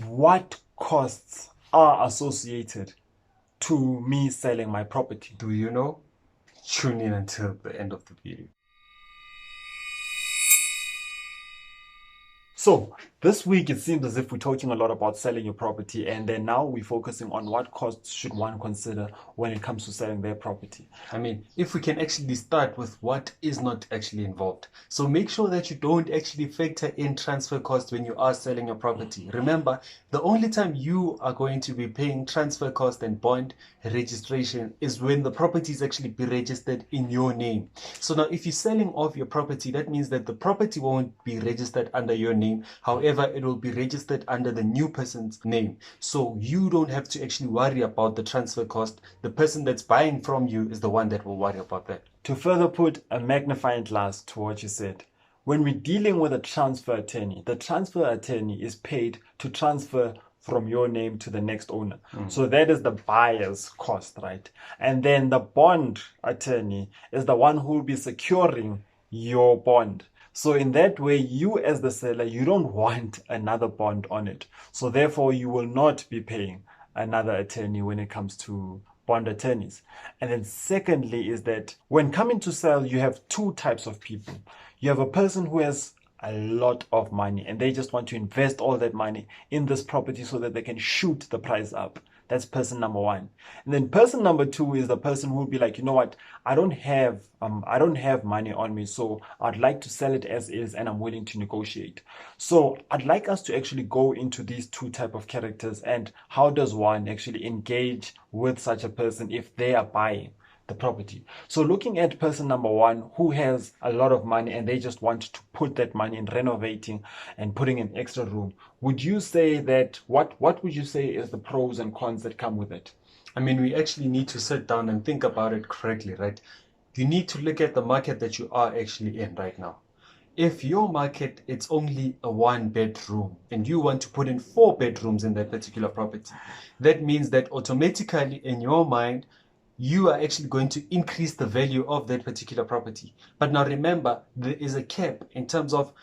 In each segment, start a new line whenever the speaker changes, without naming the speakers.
what costs are associated to me selling my property?
Do you know? Tune in until the end of the video.
So this week it seems as if we're talking a lot about selling your property, and then now we're focusing on what costs should one consider when it comes to selling their property.
I mean, if we can actually start with what is not actually involved. So make sure that you don't actually factor in transfer costs when you are selling your property. Remember, the only time you are going to be paying transfer cost and bond registration is when the property is actually be registered in your name. So now if you're selling off your property, that means that the property won't be registered under your name. However, it will be registered under the new person's name. So you don't have to actually worry about the transfer cost. The person that's buying from you is the one that will worry about that.
To further put a magnifying glass to what you said, when we're dealing with a transfer attorney, the transfer attorney is paid to transfer from your name to the next owner. So that is the buyer's cost, right? And then the bond attorney is the one who will be securing your bond. So in that way, you as the seller, you don't want another bond on it. So therefore, you will not be paying another attorney when it comes to bond attorneys. And then secondly is that when coming to sell, you have two types of people. You have a person who has a lot of money and they just want to invest all that money in this property so that they can shoot the price up. That's person number one. And then person number two is the person who will be like, you know what, I don't have money on me, so I'd like to sell it as is and I'm willing to negotiate. So I'd like us to actually go into these two type of characters and how does one actually engage with such a person if they are buying the property. So looking at person number one who has a lot of money and they just want to put that money in renovating and putting an extra room, would you say that what would you say is the pros and cons that come with it?
I mean, we actually need to sit down and think about it correctly, right? You need to look at the market that you are actually in right now. If your market, it's only a 1-bedroom and you want to put in 4 bedrooms in that particular property, that means that automatically in your mind, you are actually going to increase the value of that particular property. But now remember, there is a cap in terms of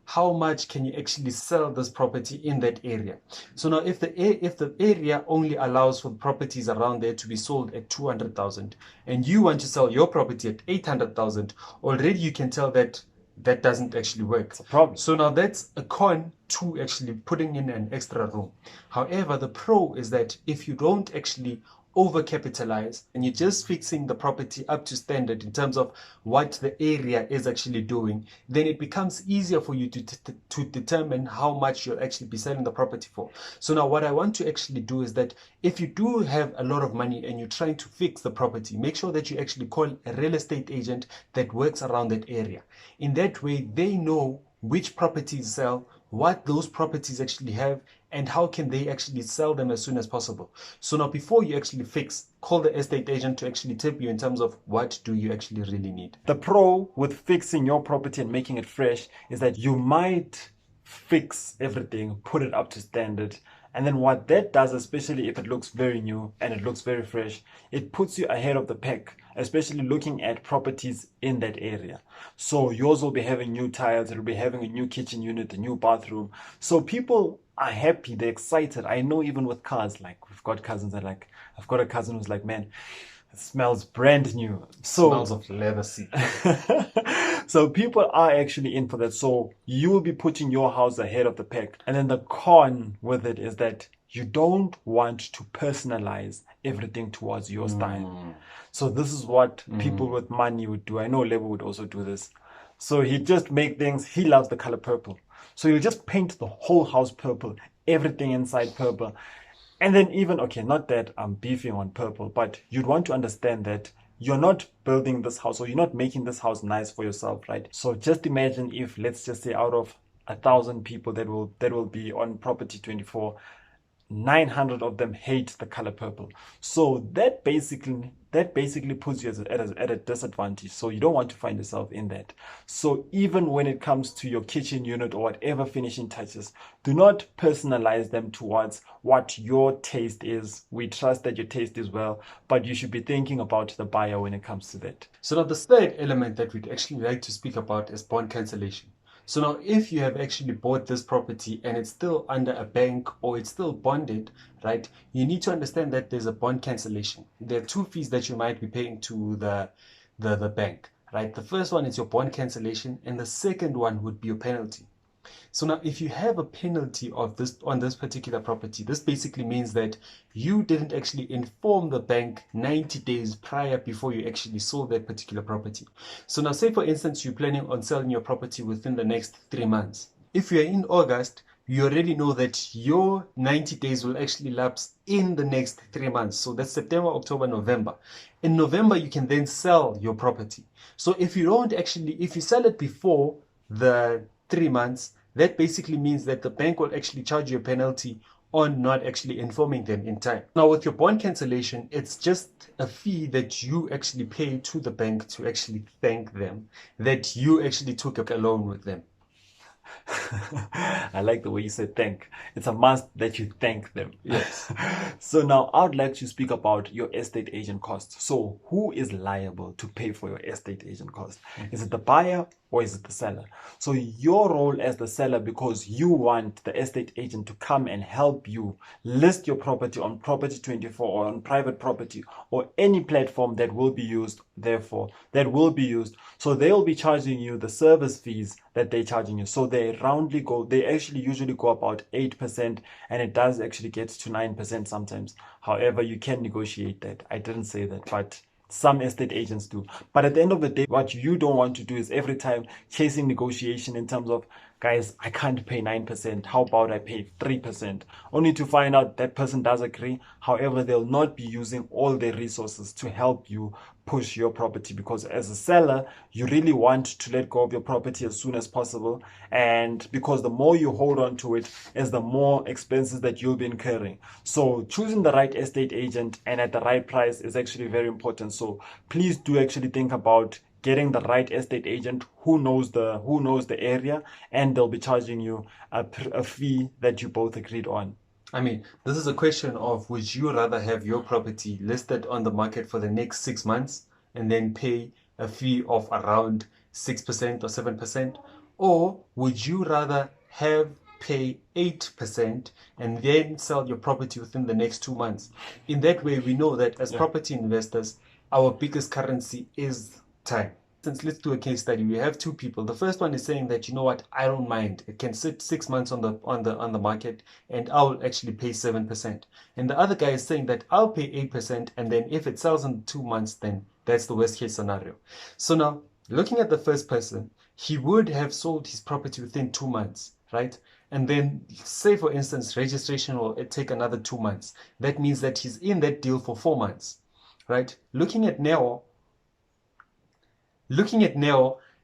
how much can you actually sell this property in that area. So now if the area only allows for properties around there to be sold at 200,000 and you want to sell your property at 800,000, already you can tell that that doesn't actually work.
It's a problem.
So now that's a con to actually putting in an extra room. However, the pro is that if you don't actually overcapitalize and you're just fixing the property up to standard in terms of what the area is actually doing, then it becomes easier for you to determine how much you'll actually be selling the property for. So now what I want to actually do is that if you do have a lot of money and you're trying to fix the property, make sure that you actually call a real estate agent that works around that area. In that way, they know which properties sell, what those properties actually have, and how can they actually sell them as soon as possible. So now before you actually fix, call the estate agent to actually tip you in terms of what do you actually really need.
The pro with fixing your property and making it fresh is that you might fix everything, put it up to standard. And then what that does, especially if it looks very new and it looks very fresh, it puts you ahead of the pack, especially looking at properties in that area. So yours will be having new tiles, it'll be having a new kitchen unit, a new bathroom. So people are happy, they're excited. I know even with cars, like we've got cousins that like, I've got a cousin who's like, man, it smells brand new. So
Smells of leather seat.
So people are actually in for that. So you will be putting your house ahead of the pack. And then the con with it is that you don't want to personalize everything towards your style. So this is what people with money would do. I know Lebo would also do this. So he just make things, he loves the color purple. So he'll just paint the whole house purple, everything inside purple. And then even, okay, not that I'm beefing on purple, but you'd want to understand that you're not building this house or you're not making this house nice for yourself, right? So just imagine if, let's just say out of 1,000 people that will be on property 24, 900 of them hate the color purple. So that basically puts you at a disadvantage. So you don't want to find yourself in that. So even when it comes to your kitchen unit or whatever finishing touches, do not personalize them towards what your taste is. We trust that your taste is well, but you should be thinking about the buyer when it comes to that.
So now the third element that we'd actually like to speak about is bond cancellation. So now if you have actually bought this property and it's still under a bank or it's still bonded, right, you need to understand that there's a bond cancellation. There are two fees that you might be paying to the bank, right? The first one is your bond cancellation and the second one would be your penalty. So now if you have a penalty of this on this particular property, this basically means that you didn't actually inform the bank 90 days prior before you actually sold that particular property. So now say for instance you're planning on selling your property within the next 3 months. If you're in August, you already know that your 90 days will actually lapse in the next 3 months. So that's September, October, November. In November, you can then sell your property. So if you sell it before the 3 months, that basically means that the bank will actually charge you a penalty on not actually informing them in time. Now with your bond cancellation, it's just a fee that you actually pay to the bank to actually thank them that you actually took a loan with them.
I like the way you said thank. It's a must that you thank them.
Yes.
So now I would like to speak about your estate agent costs. So who is liable to pay for your estate agent cost? Is it the buyer or is it the seller? So your role as the seller, because you want the estate agent to come and help you list your property on Property 24 or on private property or any platform that will be used, so they'll be charging you the service fees that they're charging you. So they actually usually go about 8%, and it does actually get to 9% sometimes. However, you can negotiate that. I didn't say that, but some estate agents do. But at the end of the day, what you don't want to do is every time chasing negotiation in terms of, guys, I can't pay 9%. How about I pay 3%? Only to find out that person does agree. However, they'll not be using all their resources to help you push your property, because as a seller, you really want to let go of your property as soon as possible. And because the more you hold on to it, is the more expenses that you'll be incurring. So choosing the right estate agent and at the right price is actually very important. So please do actually think about getting the right estate agent who knows the area, and they'll be charging you a fee that you both agreed on.
I mean, this is a question of, would you rather have your property listed on the market for the next 6 months and then pay a fee of around 6% or 7%? Or would you rather pay 8% and then sell your property within the next 2 months? In that way, we know that as property investors, our biggest currency is time. Let's do a case study. We have two people. The first one is saying that, you know what, I don't mind. It can sit 6 months on the market and I'll actually pay 7%. And the other guy is saying that I'll pay 8%, and then if it sells in 2 months, then that's the worst case scenario. So now, looking at the first person, he would have sold his property within 2 months, right? And then say for instance, registration will take another 2 months. That means that he's in that deal for 4 months, right? Looking at Neo,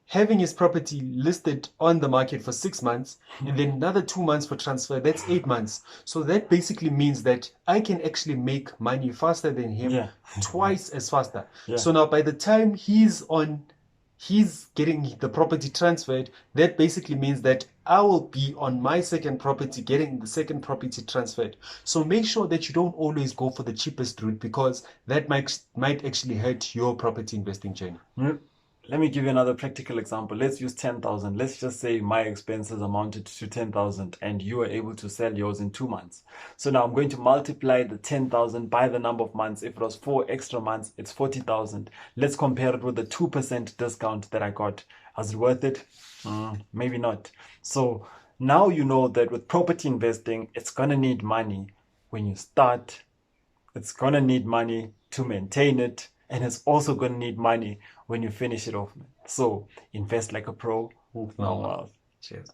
having his property listed on the market for 6 months and then another 2 months for transfer, that's 8 months. So that basically means that I can actually make money faster than him, twice as faster. So now by the time he's getting the property transferred, that basically means that I will be on my second property getting the second property transferred. So make sure that you don't always go for the cheapest route, because that might actually hurt your property investing journey.
Let me give you another practical example. Let's use 10,000. Let's just say my expenses amounted to 10,000 and you were able to sell yours in 2 months. So now I'm going to multiply the 10,000 by the number of months. If it was 4 extra months, it's 40,000. Let's compare it with the 2% discount that I got. Was it worth it? Maybe not. So now you know that with property investing, it's going to need money when you start. It's going to need money to maintain it. And it's also going to need money when you finish it off. So invest like a pro.
Cheers.